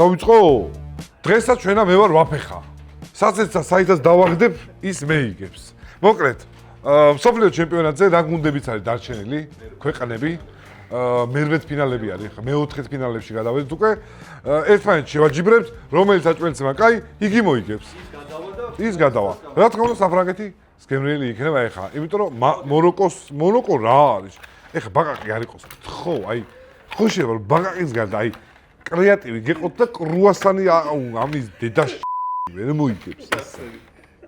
დავიწყო? დღესაც ჩვენა მე ვარ ვაფეხა. საცეცსა საითაც დავაგდებ, ის მე იგებს. მოკლედ, მსოფლიო ჩემპიონატზე რა გუნდებიც არის დარჩენილი ქვეყნები. მერვეთ ფინალები არის, ხა მეოთხეთ ფინალებში გადავედით უკვე. ერთმანეთს შევაჯიბრებთ, რომელიც აჭმელცმა კაი, იგი მოიგებს. ის გადავა. რა თქმა უნდა, საფრანგეთი გემრიელი იქნება ეხლა, იმიტომ რომ მონაკო რა არის? ეხლა ბაყაყი არ იყოს. ხო, აი, ხო შეიძლება რომ ბაყაყის გარდა, აი, კრეატივი გეყოთ და კრუასანი ამის დედა ვერ მოიგებს.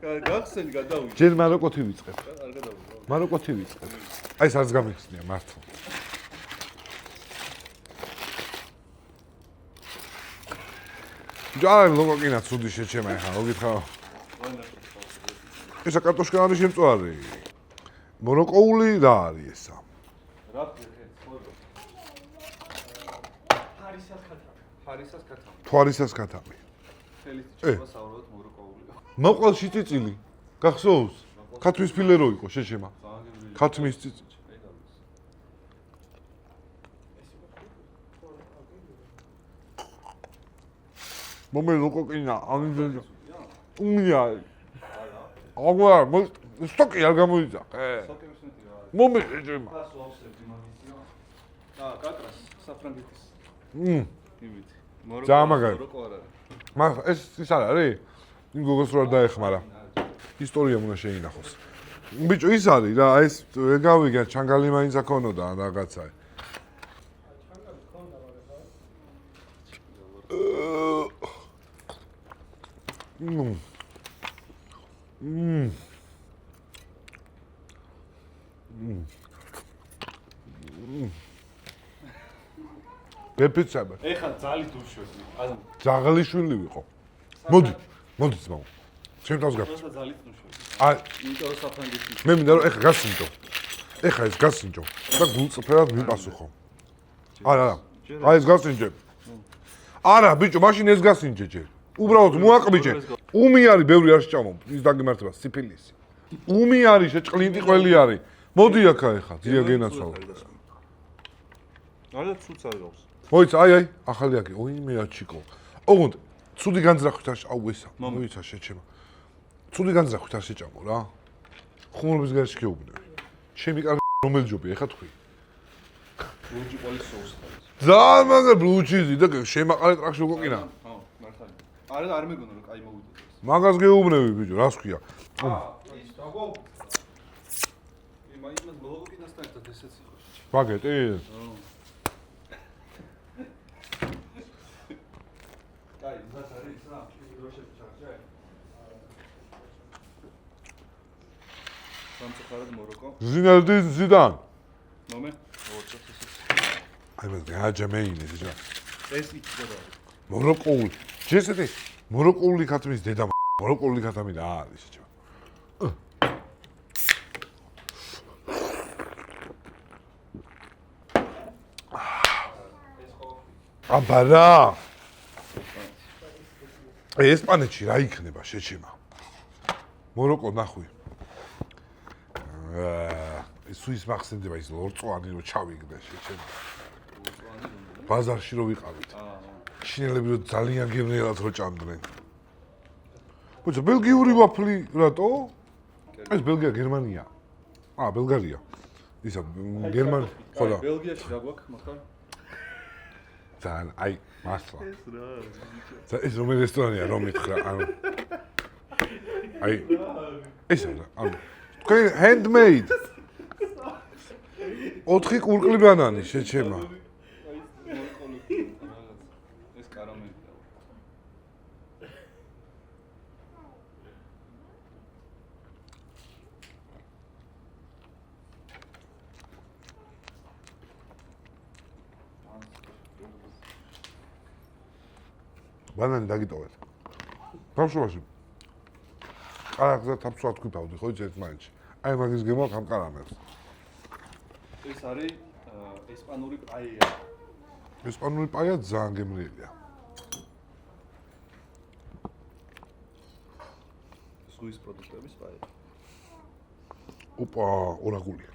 გახსენ გადავიდე. ჯერ მაროკოთი ვიწყებ. მაროკოთი ვიწყებ. აი, სადაც გამიხსნია მართლა. ჯარ ლოგოკინა ცუდი შეჩემა ეხლა, რო გითხრა. ესა კარტოშკა არის შემწვარი. მონაკოული რა არის ესა? რა ფიქრეთ, ხოდო? ჰარისას ქათამი. თვარისას ქათამი. ხელის ჭება საუბრობთ მონაკოული. მოყვალში წიწილი. გახსოვს? ქათმის ფილერო იყო შეჩემა. ქათმის წიწილი. მომე ლოგოკინა ამი უმია აგვა სტოკი არ გამოიძახე მომე შეჭემა კატრას საფრანგეთის იმით ძალიან მაგარი მაგ ეს არ არის იმ გოგოს რო არ დაეხმარა ისტორია უნდა შეინახოს ბიჭო ის არის რა ეს ეგავიგა ჩანგალი მაინც აქონოდა რაღაცა პეპიცაბა. ეხლა ძალით უშვები. ანუ ძაღლიშვილი ვიყო. მოდი ძმაო. ჩემ თავს გაფრთხილე. ეხლა ძალით უშვები. აი, იმიტომ რომ საფრანგეთი. მე მინდა რომ ეხლა გასინჯო. ეხლა ეს გასინჯო და გულწრფელად მიპასუხო. არა. აი ეს გასინჯე. არა, ბიჭო, მაშინ ეს გასინჯე ჯერ. უბრალოდ მოაყბიჭე. უმი არის, ბევრი არ შეჭამო. ის დაგიმართება სიფილისი. უმი არის, შეჭყლინტი ყველი არის. მოდი აქა ეხლა, ძია გენაცვალო. არა ცუც არის. მოიცა, აი, ახალი აქი. ოი მე აჩიკო. ოღონდ, ცუდი განძრახვით არ აუ ესა. მოიცა შეჩემა. ცუდი განძრახვით არ შეჭამო რა. ხუმრობის გარშე გეუბნები. ჩემი კარგი რომელი ჯობია, ეხა თქვი. ბლუჯი პოლის соуს ხარ. ძალიან მაგარ ბლუჩიზი და შემაყარე ტრაქში უკოკინა. ხო, მართალი. არა არ მეგონა რომ კაი მოვიდეთ. მაგას გეუბნები ბიჭო, რას ქვია? ის დაგო. იმას მოლოგოკინასთან ერთად ესეც იყო. ბაგეტი? კაი, ზას არის რა? დროშები ჩარჩე. სამწუხაროდ მოროკო. ზინალდი ზიდან. მომე? ოღონდ ესეც. აი მე გააჯამეინე ძა. ეს იქნება. მონაკოული. ჯესეთი მონაკოული ქათმის დედა მონაკოული ქათამი და არის შეჭა. აბარა. ესპანეთში რა იქნება შეჭემა. მონაკო ნახვი. ეს სუის მახსენდება ის ლორწოვანი რო ჩავიგდე შეჭემა. ბაზარში რო ვიყავით. ჩინელები რო ძალიან გემრიელად რო ჭამდნენ. ბიჭო, ბელგიური ვაფლი რატო? ეს ბელგია, გერმანია. ბელგარია. ისა გერმანი, ხო და. ბელგიაში რა გვაქვს მაგარ? ძალიან, აი, მართლა. ეს რა? ეს რომელი რესტორანია რომ მითხრა, ანუ. აი. ეს რა, ანუ. თქვენ handmade. 4 კურკლი ბანანი შეჩემა. ეს კარამელია. ბანანი დაგიტოვეთ. ბავშვობაში. კარაგზა თაფსვა თქვი ხო ერთმანეთში. აი მაგის გემო ამ კარამელს. ეს არის ესპანური პაეია. ესპანური პაეია ძალიან გემრიელია. ზღვის პროდუქტების პაეია. ოპა, ორაგული.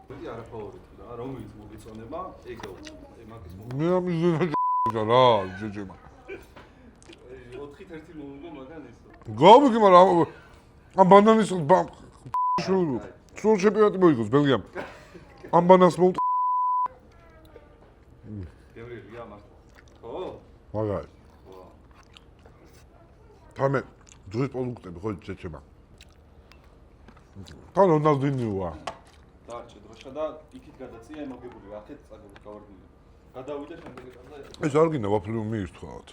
მეტი არა ფავორიტი რა, რომელიც მოგიწონება, ეგ მაგის მე ამიზენა რა, ჯეჯემა. 4-1 მომიგო მაგან ისო. გავიგე, მაგრამ ამ ბანანის სულ ჩემპიონატი მოიგოს ბელგიამ. ამ ბანანს მოვ გევრილია მართლა. ხო? მაგარი. ხო. თამე ძვრის პროდუქტები ხო ჯეჯემა. თან რონალდინიოა. დაარჩე დროშა და იქით გადაწია მოგებული, აქეთ წაგებით გავარდნილი. გადავიდა შემდეგ ეტაპზე. ეს არ გინდა ვაფლი მიირთვათ.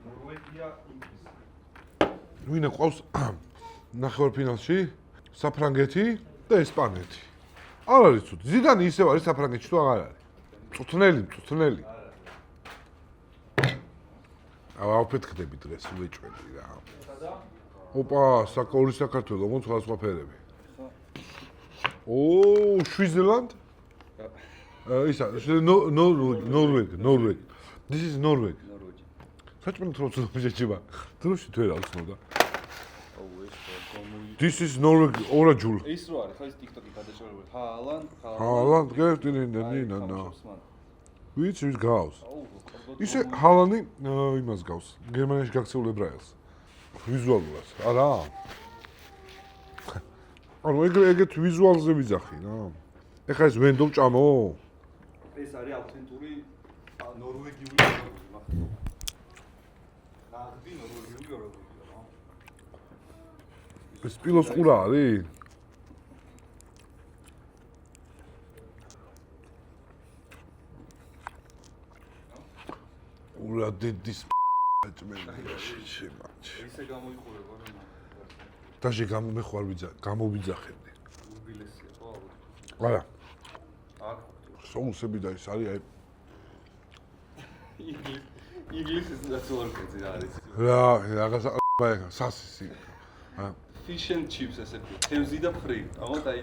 ნორვეგია, ინგლისი. ვინ ყავს ნახევარფინალში? საფრანგეთი და ესპანეთი. არ არის ცუდი. ზიდანი ისევ არის საფრანგეთში თუ აღარ არის. წუთნელი. ავაფეთქდები დღეს უეჭველი რა. ოპა, ორი საქართველო, მო სხვა ფერები. ო, შვიზერლანდ? ისა, Norway. This is Norway. საჭმელი თროც შეჭება. დროში თუ რა უცნობდა. This is Norway orajul. ის რო არის, ხო ის TikTok-ი გადაჭრებული. ჰალანდ გერტინინა. ვიც გავს? ისე ჰალანდი იმას გავს. გერმანიაში გაქცეულ ებრაელს. ვიზუალურად, არა? ანუ ეგეთ ვიზუალზე ვიძახი რა. ეხლა ეს ვენდო ჭამო? ეს არის ავთენტური ნორვეგიული ორგანიზმი, მაგრამ ნაღდი ნორვეგიული ორგანიზმი რა. ეს პილოს ყურა არის? ურა დედის საჭმელი შემაჩ. ისე გამოიყურება რომ დაშე გამოვიძახებდი. უბილესია ხო ალბათ. არა, აქ სოუსები და ის არის აი ინგლისის ნაციონალური არის. რაღაცა სასისი. Fish and chips ესე ქვია. თევზი და ფრი. ამათ აი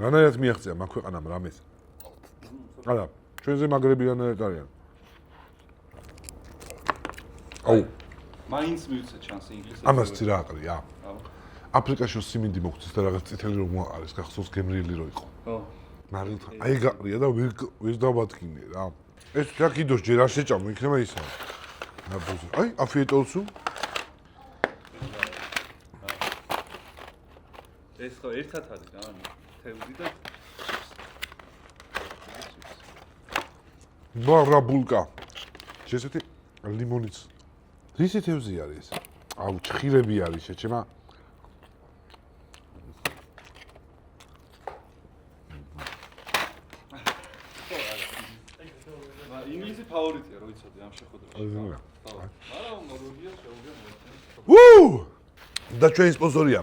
რანაირად მიაღწია მაგ ქვეყანამ რამეს. არა, ჩვენზე მაგრები რანაირად არიან. აუ, მაინც მივცე ჩანს ინგლისში. ამას რა აყრია? აფრიკაში სიმინდი მოგწეს და რაღაც წითელი რომ არის, გახსოვს გემრიელი რო იყო. ხო. მარილთა, აი გაყრია და ვერ დავადგინე რა. ეს რა კიდოს ჯერ არ შეჭამო, იქნება ისა. ნაბუზი. აი, აფიეტოლსუ. ეს ხო ერთად არის რა, თევზი და ბარაბულკა. შესეთი ლიმონიც. რისი თევზი არის? აუ, ჭხირები არის, შეჭემა. ინგლისი ფავორიტია, რო იცოდი ამ შეხვედრაში. არა. მაგრამ ნორვეგია შეუძლია მოეწყოს. ვუ! და ჩვენი სპონსორია.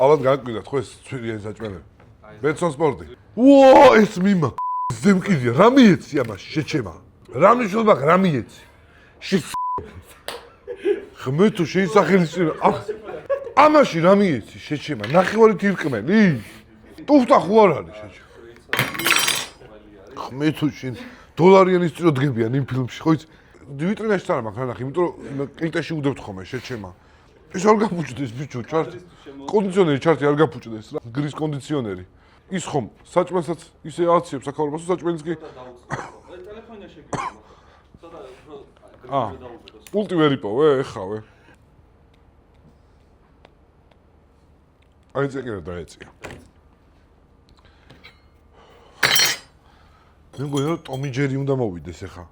ალბათ გაგვიგვიდათ ხო ეს ცვირიანი საჭმელი. ბეცონ სპორტი. ვოო, ეს მიმა ზემკიდია, რა მიეცი ამაში, შეჩემა. რა მნიშვნელობა რა მიეცი? ხმე თუ შენ სახელის ამაში რა მიეცი, შეჩემა. ნახევარი თირკმელი? ტუფტა ხო არ არის, შეჩემა. ხმე თუ შენ დოლარიანის წირო დგებიან იმ ფილმში, ხო იცი? ვიტრინაში არ მაქვს რა ნახე, იმიტომ რომ კლიტეში უდებთ ხოლმე, შეჩემა. ეს არ გაფუჭდეს ბიჭო, ჩარტი. კონდიციონერი ჩარტი არ გაფუჭდეს რა. გრის კონდიციონერი. ის ხომ საჭმელსაც ისე აციებს აქაურობას, საჭმელიც კი. ტელეფონია შეგიძლია. ცოტა უფრო დაუბედოს. პულტი ვერ იპოვე, ეხავე. აი წეკერა დაეწია. მე მგონი რომ ტომი ჯერი უნდა მოვიდეს ახლა.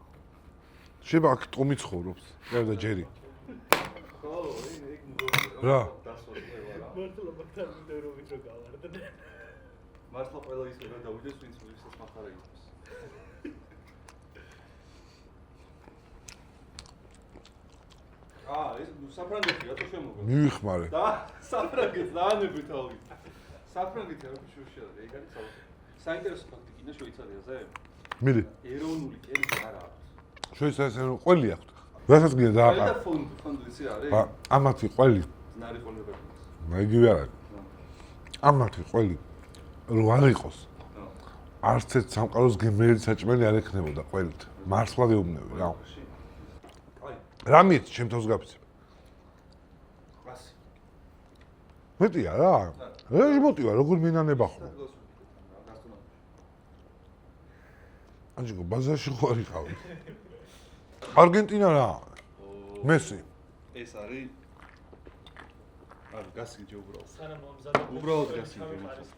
შეიძლება აქ ტომი ცხოვრობს, და ჯერი. რა? მართლა ყველა ის ვერ დავიდეს, ვინც ვისაც მახარა იყოს. ეს საფრანგეთი რატო შემოგვა? მივიხმარე. და საფრანგეთი დაანებით ავი. საფრანგეთი არ ვიშურში არის, ეგ არის საინტერესო ფაქტი კიდე შვეიცარიაზე. მიდი. ეროვნული კერძი არ აქვს. შვეიცარიაზე ყველი აქვს. რასაც გინდა დააყარ. და ფონდი იცი არის? ამათი ყველი. ნარი ყოლებები. მაიგივე არ არის. ამათი ყველი რო არ იყოს. არც ერთ სამყაროს გემრიელი საჭმელი არ ექნებოდა ყველით. მართლა გეუბნები რა. აი, რა მიეც ჩემ თავს გაფიცებ? 100. მეტია რა. რა მოტივა, როგორ მინანება ხო? ანჯიკო ბაზარში ხო არიყავი? არგენტინა რა? მესი. ეს არის გასიჯე უბრალოდ. სანამ მომზადებ. უბრალოდ გასიჯე იმას.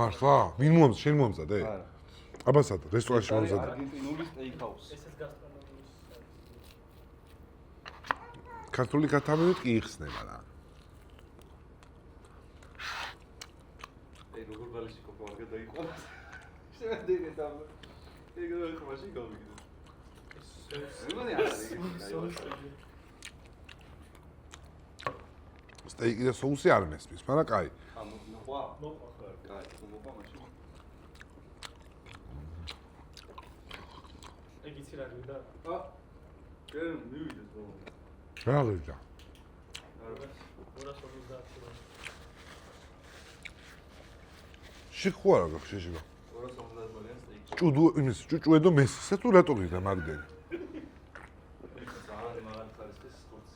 მართლა? ვინ მომზადე? შენ მომზადე? არა. აბასად, რესტორანში მომზადე. არგენტინული სტეიქაუსი. ესეც გასტრონომიის. ქართული კათამრით კი იხსნება რა. ე როგორ ბალში კოპა არ გადაიყვანს. შემდეგე და ეგ რო ხმაში გავიგდო. მეგონი არის. სტეიკი და соуსი არ მესმის, მაგრამ კაი. მოყვა? მოყვა ხარ. კაი, მოყვა მაშინ. ეგ იცი რა გიდა? კენ მივიდეს ბოლო. რა გიჟა? 250. შეხო არა გახშეშება. 250 მილიონი სტეიქი. ჭუდო იმის ჭუჭუედო მესისა თუ რატო გიდა მაგდენი? ძალიან მაგარი ხარ ეს სპორტი.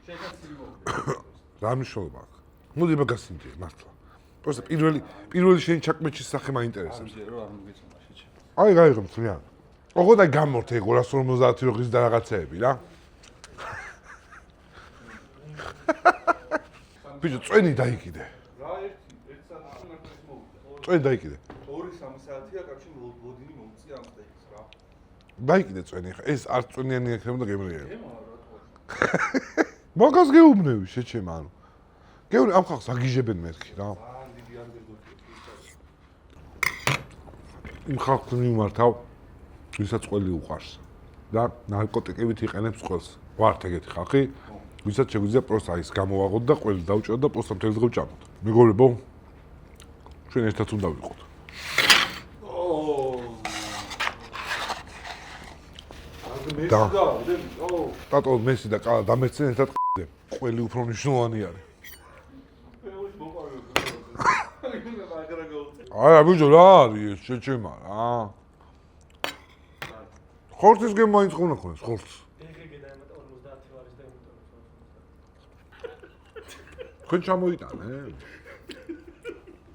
შეგაცილი მოვიდე. რა მნიშვნელობა აქვს? მოდი მაგასინჯე მართლა. პროსტა პირველი შენი ჩაკმეჩის სახე მაინტერესებს. ამჯერ რომ არ მოგეცომა შეჭე. აი გაიღო მთლიან. ოღონდ აი გამორთე 250 როღის და რაღაცეები რა. ბიჭო წვენი დაიკიდე. რა ერთ საათი მარტოს მოვიდა. წვენი დაიკიდე. 2-3 საათია კაცი ლოდინი მომწია ამ სტეიქს რა. დაიკიდე წვენი ხა. ეს არ წვენიანი ექნება და გემრიელი. ემო რატო? მაგას გეუბნები შეჩემა ანუ. გეუბნები ამ ხალხს აგიჟებენ მერქი რა. ძალიან დიდი ანდერდოგი. იმ ხალხს მიმართავ ვისაც ყველი უყარს და ნარკოტიკებით იყენებს ყველს. ვართ ეგეთი ხალხი, ვისაც შეგვიძლია პროსტა ის გამოვაღოთ და ყველს დავჭოთ და პროსტა მთელი დღე ვჭამოთ. მეგობრებო, ჩვენ ერთად უნდა ვიყოთ. ტატო მესი და კალა დამეცენ ერთად ყ**დე. ყველი უფრო მნიშვნელოვანი არის. არა ბიჭო რა არის ეს შეჩემა რა. ხორცის გემ მაინც ხონა ხონეს ხორცს. ეგრე დაემატა 50 ლარის და იმიტომ თქვენ ჩამოიტანე?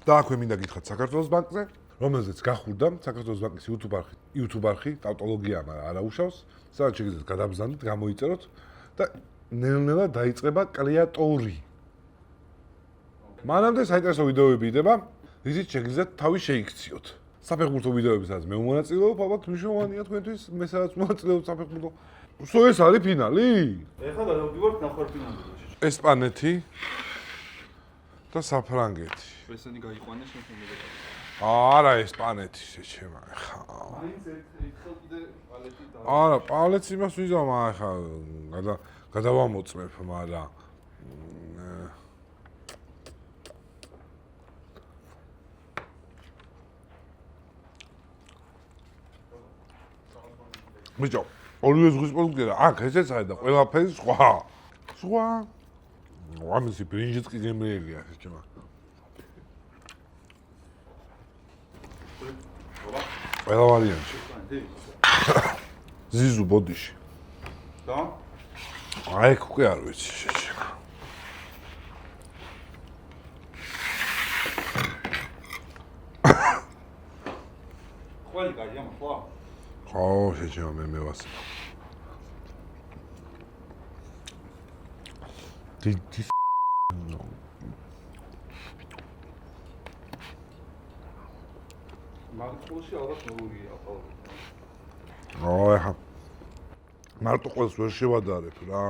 და აქვე მინდა გითხრათ საქართველოს ბანკზე, რომელზეც გახურდა საქართველოს ბანკის YouTube არხი, ტავტოლოგია, მაგრამ არა უშავს, სადაც შეგიძლიათ გადაბზანდეთ, გამოიწეროთ და ნელ-ნელა დაიწყება კლიატორი. მანამდე საინტერესო ვიდეოები იდება, რითიც შეგიძლიათ თავი შეიქციოთ. საფეხბურთო ვიდეოებსაც მე ვმონაწილეობ, ალბათ მნიშვნელოვანია თქვენთვის, მე სადაც მონაწილეობ საფეხბურთო. სულ ეს არის ფინალი? ეხლა გადავდივართ ნახევარფინალში. ესპანეთი და საფრანგეთი. ესენი გაიყვანეს შემდგომში. არა ესპანეთი შეჩემა ხა. მაინც ერთხელ კიდე პალეტი და არა, პალეტს იმას ვიზამ ხა გადავამოწმებ, მაგრამ ბიჭო, ორივე ზღვის პროდუქტია, აქ ესეც არის და ყველაფერი სხვა. სხვა. ამისი ბრინჯიც კი გემრიელია შეჩემა. ყველა ვარიანტი. ზიზუ ბოდიში. და აი ეგ უკვე არ ვიცი შეჩემა. ყველი კაია მოხლა? ხო, შეჩემა მე მევასე. დიდი მაგალითში ალბათ მოვიგია ყოველ. აი ხა. მარტო ყველს ვერ შევადარებ რა.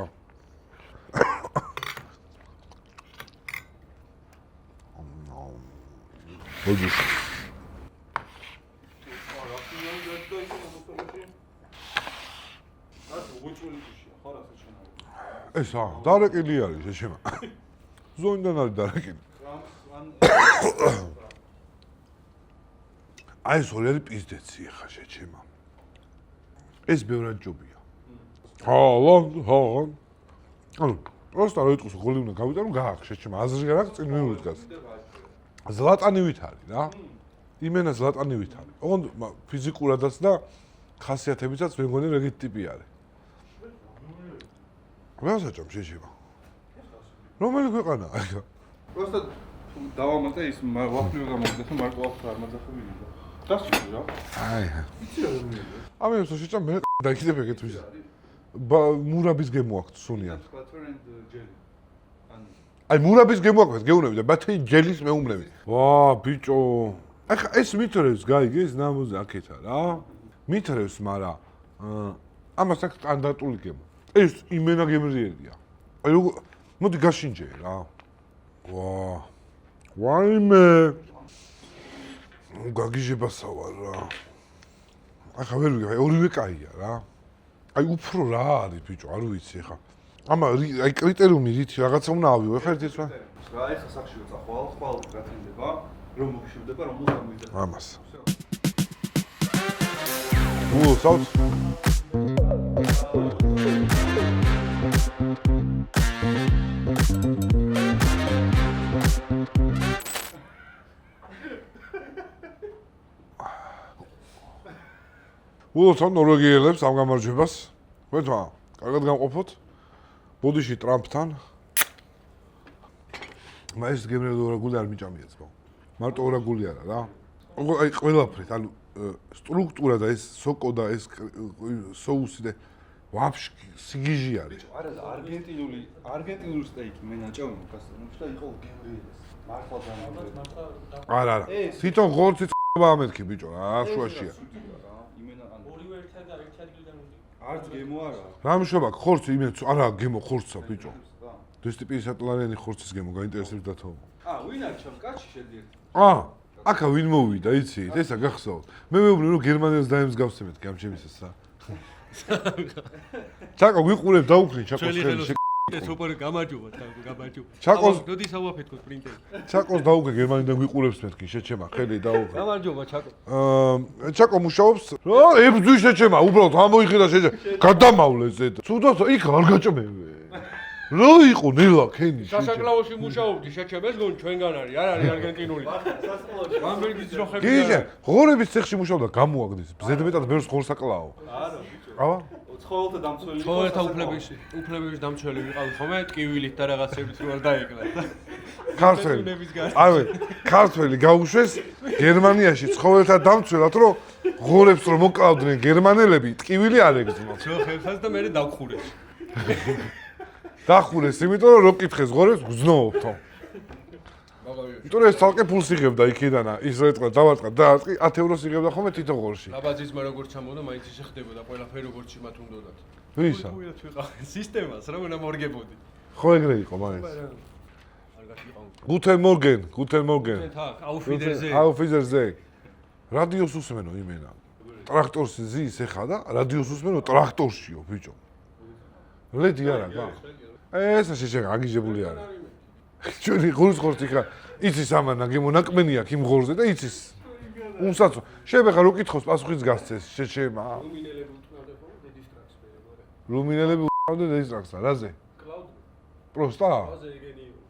ბოდიში. ესა, დარეკილი არის შეჩემა. ზონიდან არის დარეკილი. აი ეს ორი არის პიზდეცი ხა შეჩემა. ეს ბევრად ჯობია. ხო. ანუ, პროსტა რო იტყვის გოლი უნდა გავიტანო, გაახ შეჩემა. აზრი არ აქვს წინ მიუდგას. ზლატანივით არის რა. იმენა ზლატანივით არის. ოღონდ ფიზიკურადაც და ხასიათებითაც მე მგონი ეგეთი ტიპი არის. რა საჭამ შეჩემა. რომელი ქვეყანა? просто დავამატე ის ვაფლივი გამოვიდა და მარტო ვაფლი არ მაძახებინა. დასჭირდა რა. აი. იცი რა მომია. ამის შეჭა მე დაიქიდებ ეგეთ ვის. მურაბის გემო აქვს სუნიან. აი მურაბის გემო აქვს გეუნები და ბათი ჯელის მეუბნები. ვა ბიჭო. ახლა ეს მითრევს გაიგე ეს ნამოზე აქეთა რა. მითრევს, მაგრამ ამას აქვს სტანდარტული გემო. ეს იმენა გემრიელია. აი როგორ მოდი გაშინჯე რა. ვა. ვაიმე. გაგიჟებასავარ რა. ახლა ვერ ვიგებ, ორივე კაია რა. აი უფრო რა არის ბიჭო, არ ვიცი ხა. ამა აი კრიტერიუმი რითი რაღაცა უნდა ავიო, ხა ერთის რა. რა ეხა სახში როცა ხვალ გაწენდება, რომ მოგშევდება, რომ მოგვიდა. ამას. სავთ. ულოცავ ნორვეგიელებს ამ გამარჯვებას. გვეთმა, კარგად გამყოფოთ. ბოდიში ტრამპთან. მაის გემრიელი ორაგული არ მიჭამიაც ხო. მარტო ორაგული არა რა. აი ყველაფრით, ანუ სტრუქტურა და ეს სოკო და ეს соуსი და ვაფშე სიგიჟი არის. არა და არგენტინული სტეიკი მე ნაჭავი მოგასწრებს და იყო გემრიელის. მართლა დამაგრე. არა. თვითონ ღორცი ამეთქი ბიჭო რა, შუაშია. ორივე ერთად და ერთ ადგილიდან უნდა. არც გემო არა. რა მშობა ხორცი იმეც არა გემო ხორცსა ბიჭო. 250 ლარიანი ხორცის გემო გაინტერესებს და თო. ვინ არის ჩემ კაცი შედიეთ? აკა ვინ მოვიდა, იცით? ესა გახსოვთ. მე მეუბნე რომ გერმანელს დაემსგავსებთ კი ამ ჩემისსა. ჩაკო გვიყურებ დაუქნი ჩაკოს ხელი. ეს უპარი გამარჯობა თქო გამარჯობა. ჩაკოს დოდი სავაფეთქო პრინტერი. ჩაკოს დაუქე გერმანიდან გვიყურებს მეთქი შეჩემა ხელი დაუქე. გამარჯობა ჩაკო. ჩაკო მუშაობს? რა ებძვი შეჩემა უბრალოდ ამოიხიდა შეჩემა. გადამავლე ზედ. ცუდად იქ არ გაჭმევე. რა იყო ნელა ქენი სასაკლაოში მუშაობდი შეჩემეს გონ ჩვენგან არის არ არის არგენტინული ბამბერგის ძროხები გიჟე ღორების ცეხში მუშაობდა გამოაგდეს ზედმეტად ბევრს ღორსაკლაო არა ბიჭო ავა ცხოველთა დამცველი ცხოველთა უფლებების დამცველი ვიყავი ხოლმე ტკივილით და რაღაცებით რო არ დაეკლა ქართველი აი ქართველი გაუშვეს გერმანიაში ცხოველთა დამცველად რომ ღორებს რომ მოკავდნენ გერმანელები ტკივილი არ ეგზნოთ ძროხებსაც და მე დავხურეს დახურეს, იმიტომ რომ რო კითხეს ღორებს გზნობთო. იმიტომ რომ ეს თალკე ფულს იღებდა იქიდან, ის რო ეთქვა დავარტყა დაარტყი 10 ევროს იღებდა ხოლმე თითო ღორში. ლაბაძის მე როგორც ჩამოვიდა, მაინც ისე ხდებოდა ყველაფერი როგორც მათ უნდათ. ვისა? უიად ვიყავ სისტემას, რა უნდა მორგებოდი. ხო ეგრე იყო მაინც. არ გაშიყავ. Guten Morgen, guten Morgen. თაკ, აუფიდერზე. Auf Wiedersehen. რადიოს უსმენო იმენა. ტრაქტორს ზის ეხა და რადიოს უსმენო ტრაქტორშიო, ბიჭო. ლედი არა გა. ესა შეჭე აგიჟებული არა. ჩვენი ღურის ხორცი ხა იცის ამანა გემონაკმენი აქვს იმ ღორზე და იცის. უმსაცო. შევეხა რო კითხოს პასუხიც გასცეს შეჩემა. ლუმინელები უწყავდა ხოლმე დედის ტრაქს მე მაგრამ. ლუმინელები უყავდა დედის ტრაქსა, რაზე? კლაუდ. პროსტა? აზე ეგენი იყო.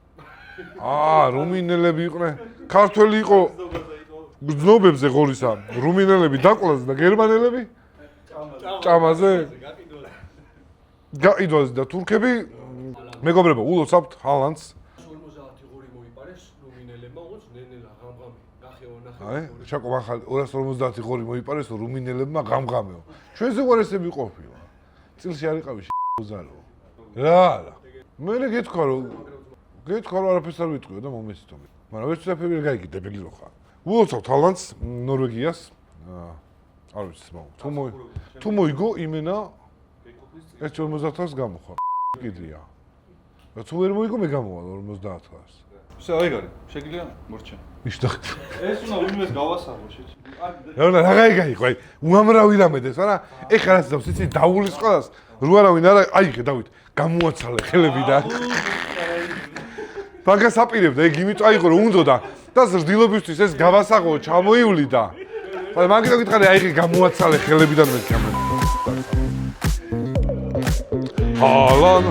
რუმინელები იყვნენ. ქართველი იყო გზნობებზე ღორისა. რუმინელები დაკლაზე და გერმანელები? ჭამაზე. გაიდვაზე და თურქები მეგობრებო, ულოცავთ ჰალანდს. 50 ღორი მოიპარეს რუმინელებმა, უღონს ნენელა ღამღამი. ნახეო ნახეო. აი, ჩაკო ახალ 250 ღორი მოიპარეს რუმინელებმა ღამღამეო. ჩვენზე უარესები ყოფილა. წილში არ იყავი ზარო. რა არა. მე გეთქვა რომ არაფერს არ ვიტყვიო და მომესწრო. მაგრამ ვერც საფერი ვერ გაიგე დებილი რო ხარ. ულოცავთ ჰალანდს ნორვეგიას. არ ვიცი თუ მოიგო იმენა ეს 50-ს გამოხარ. კიდია. და თუ ვერ მოიგო მე გამოვალ 50-ს. всё ეგ არის. შეგიძლია მორჩა. ნიშნა. ეს უნდა ვინმეს გავასაღო შეჭი. რა გაიგო, აი, უამრავი რამედეს, არა? ეხლა რაც დავს, იცი, დაულის ყველას. რო არავინ არა, აიღე დავით, გამოაცალე ხელები და მაგას აპირებდა, ეგ იმიტომ აიღო რომ უნდოდა და ზრდილობისთვის ეს გავასაღო, ჩამოივლიდა. მაგრამ მაგით გითხარი, აიღე გამოაცალე ხელებიდან მე გამო. ჰალან